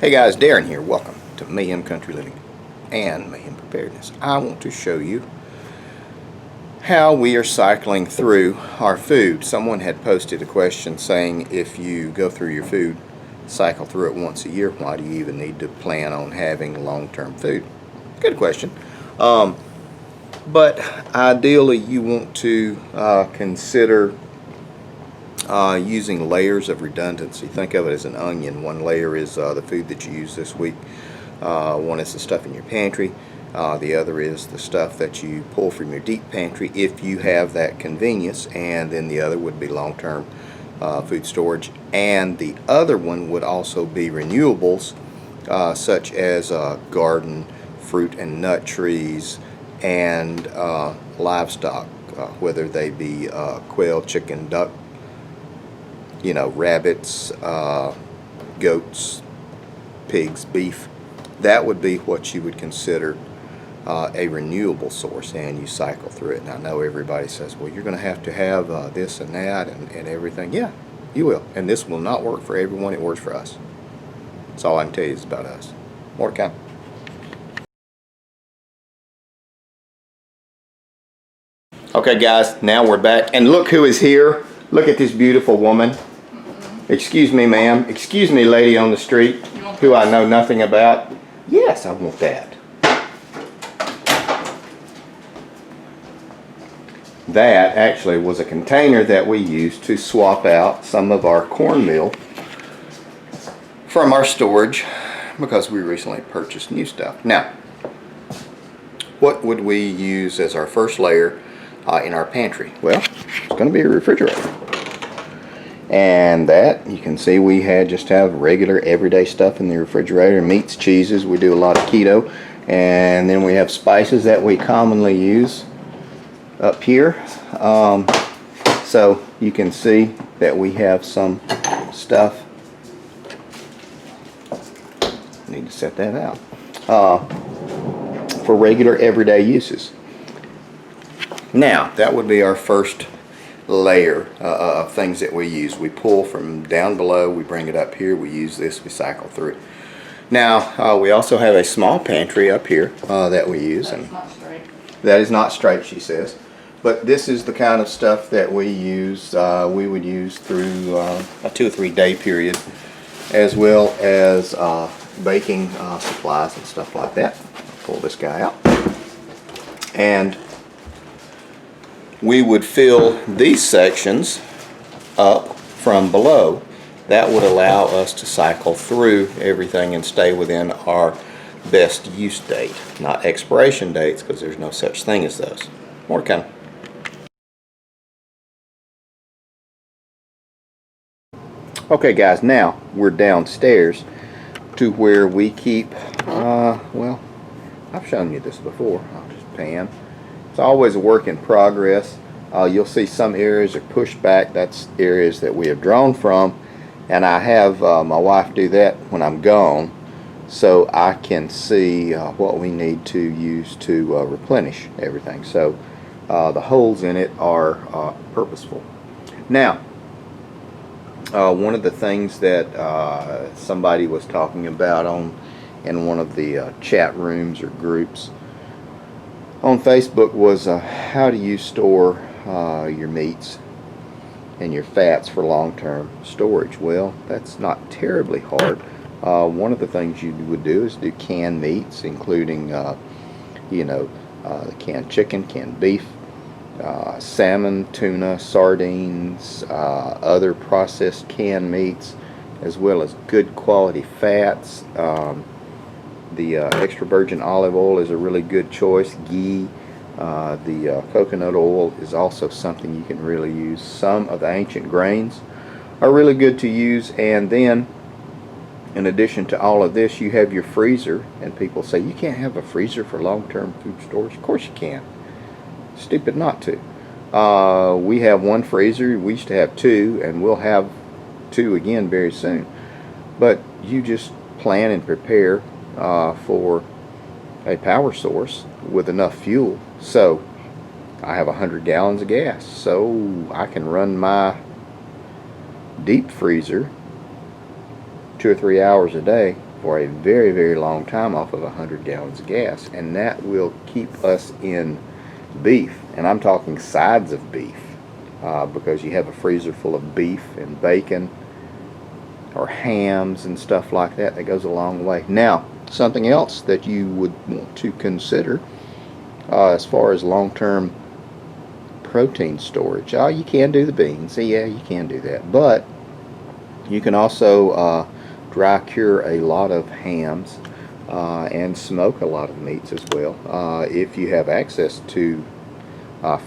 Hey guys, Darren here. Welcome to Mayhem Country Living and Mayhem Preparedness. I want to show you how we are cycling through our food. Someone had posted a question saying if you go through your food, cycle through it once a year, why do you even need to plan on having long-term food? Good question. But ideally you want to consider using layers of redundancy. Think of it as an onion. One layer is the food that you use this week. One is the stuff in your pantry. The other is the stuff that you pull from your deep pantry if you have that convenience. And then the other would be long-term food storage. And the other one would also be renewables, such as garden, fruit and nut trees, and livestock, whether they be quail, chicken, duck, rabbits, goats, pigs, beef. That would be what you would consider a renewable source, and you cycle through it. And I know everybody says, well, you're going to have this and that and everything. Yeah, you will. And this will not work for everyone. It works for us. That's all I can tell you is about us. More to come. Okay, guys, now we're back. And look who is here. Look at this beautiful woman. Excuse me, ma'am. Excuse me, lady on the street, who I know nothing about. Yes, I want that. That actually was a container that we used to swap out some of our cornmeal from our storage because we recently purchased new stuff. Now, what would we use as our first layer in our pantry? Well, it's going to be a refrigerator. And that, you can see we just have regular everyday stuff in the refrigerator. Meats, cheeses, we do a lot of keto. And then we have spices that we commonly use up here. So you can see that we have some stuff. Need to set that out. For regular everyday uses. Now, that would be our first layer of things that we use. We pull from down below, we bring it up here, we use this, we cycle through it. Now, we also have a small pantry up here that we use. That's not straight. That is not straight, she says. But this is the kind of stuff that we use, we would use through a 2 or 3 day period, as well as baking supplies and stuff like that. I'll pull this guy out. And we would fill these sections up from below. That would allow us to cycle through everything and stay within our best use date, not expiration dates, because there's no such thing as those. More kind of. Okay guys, now we're downstairs to where we keep, well, I've shown you this before. I'll just pan. It's always a work in progress. You'll see some areas are pushed back. That's areas that we have drawn from, and I have my wife do that when I'm gone, so I can see what we need to use to replenish everything. So the holes in it are purposeful. Now, one of the things that somebody was talking about in one of the chat rooms or groups on Facebook was how do you store your meats and your fats for long-term storage. Well, that's not terribly hard. One of the things you would do is do canned meats, including the canned chicken, canned beef, salmon, tuna, sardines, other processed canned meats, as well as good quality fats. The extra virgin olive oil is a really good choice. Ghee, the coconut oil is also something you can really use. Some of the ancient grains are really good to use. And then, in addition to all of this, you have your freezer. And people say, you can't have a freezer for long-term food storage. Of course you can. Stupid not to. We have one freezer. We used to have 2, and we'll have 2 again very soon. But you just plan and prepare for a power source with enough fuel. So I have 100 gallons of gas, so I can run my deep freezer 2 or 3 hours a day for a very, very long time off of 100 gallons of gas, and that will keep us in beef, and I'm talking sides of beef, because you have a freezer full of beef and bacon or hams and stuff like that. That goes a long way. Now, something else that you would want to consider as far as long-term protein storage. You can do the beans. Yeah, you can do that, but you can also dry cure a lot of hams and smoke a lot of meats as well. If you have access to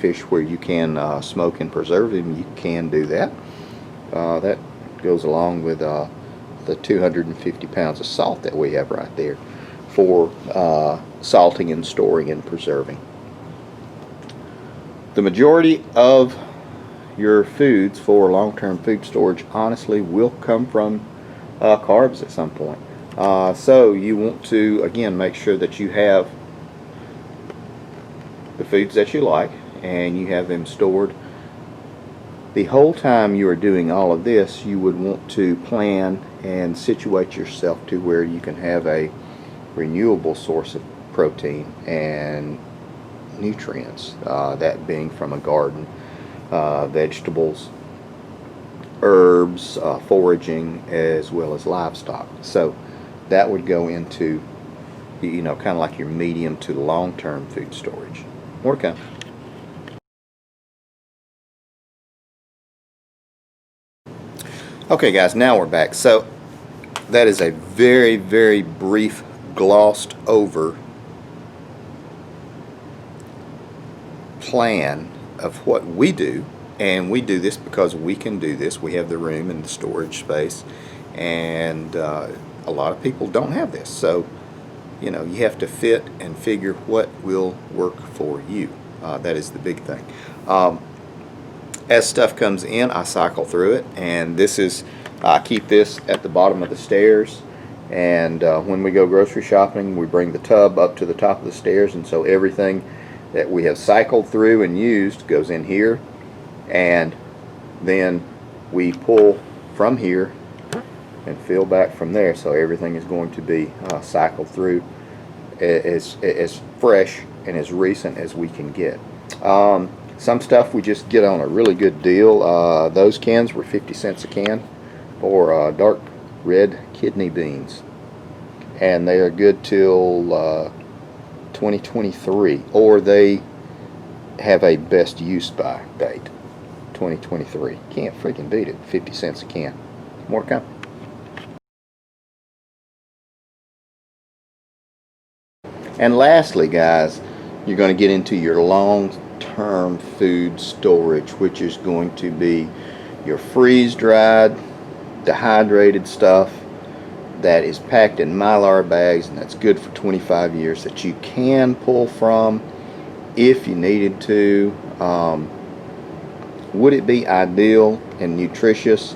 fish where you can smoke and preserve them, you can do that. That goes along with the 250 pounds of salt that we have right there for salting and storing and preserving. The majority of your foods for long-term food storage honestly will come from carbs at some point. So you want to, again, make sure that you have the foods that you like and you have them stored. The whole time you are doing all of this, you would want to plan and situate yourself to where you can have a renewable source of protein and nutrients, that being from a garden, vegetables, herbs, foraging, as well as livestock. So that would go into, kind of like your medium to long-term food storage. More to come. Okay guys, now we're back. So that is a very, very brief, glossed over plan of what we do, and we do this because we can do this. We have the room and the storage space, and a lot of people don't have this. So you have to fit and figure what will work for you. That is the big thing. As stuff comes in, I cycle through it, and I keep this at the bottom of the stairs, and when we go grocery shopping, we bring the tub up to the top of the stairs, and so everything that we have cycled through and used goes in here, and then we pull from here and fill back from there, so everything is going to be cycled through as fresh and as recent as we can get. Some stuff we just get on a really good deal. Those cans were 50 cents a can for dark red kidney beans, and they are good till 2023, or they have a best use by date 2023. Can't freaking beat it. 50 cents a can. More to come. And lastly, guys, you're going to get into your long-term food storage, which is going to be your freeze-dried, dehydrated stuff that is packed in Mylar bags, and that's good for 25 years, that you can pull from if you needed to. Would it be ideal and nutritious?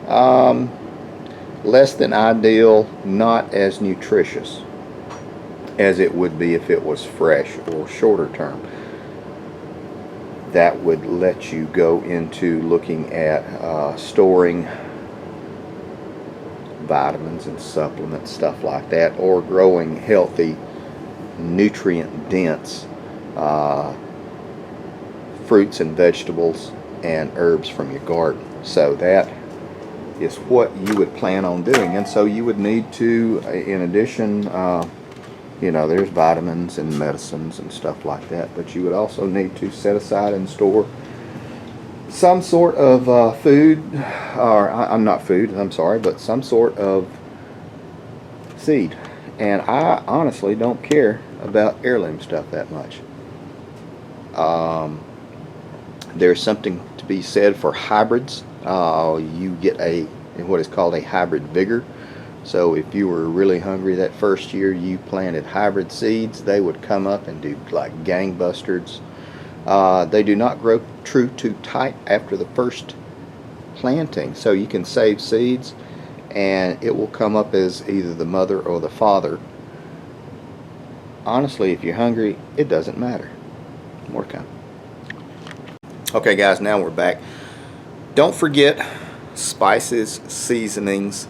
Less than ideal, not as nutritious as it would be if it was fresh or shorter term. That would let you go into looking at storing vitamins and supplements, stuff like that, or growing healthy, nutrient-dense fruits and vegetables and herbs from your garden. So that is what you would plan on doing, and so you would need to, in addition, there's vitamins and medicines and stuff like that, but you would also need to set aside and store some sort of food, or not food, I'm sorry, but some sort of seed. And I honestly don't care about heirloom stuff that much. There's something to be said for hybrids. You get what is called a hybrid vigor. So if you were really hungry that first year you planted hybrid seeds, they would come up and do like gangbusters. They do not grow true to type after the first planting, so you can save seeds and it will come up as either the mother or the father. Honestly, if you're hungry, it doesn't matter. More to come. Okay guys, now we're back. Don't forget spices, seasonings,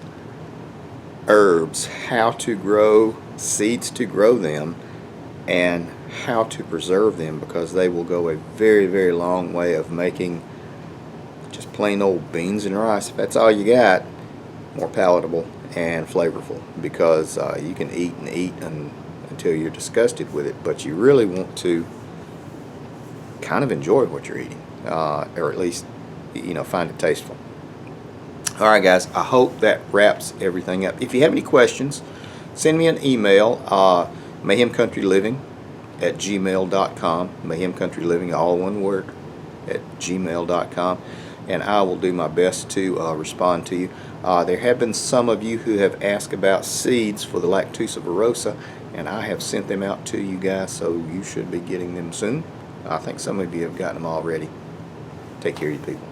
herbs, how to grow seeds, to grow them, and how to preserve them, because they will go a very, very long way of making just plain old beans and rice, if that's all you got, more palatable and flavorful, because you can eat and eat until you're disgusted with it, but you really want to kind of enjoy what you're eating, or at least, you know, find it tasteful. Alright guys, I hope that wraps everything up. If you have any questions, send me an email, mayhemcountryliving@gmail.com, mayhemcountryliving, all one word, at gmail.com, and I will do my best to respond to you. There have been some of you who have asked about seeds for the Lactusa, and I have sent them out to you guys, so you should be getting them soon. I think some of you have gotten them already. Take care of you people.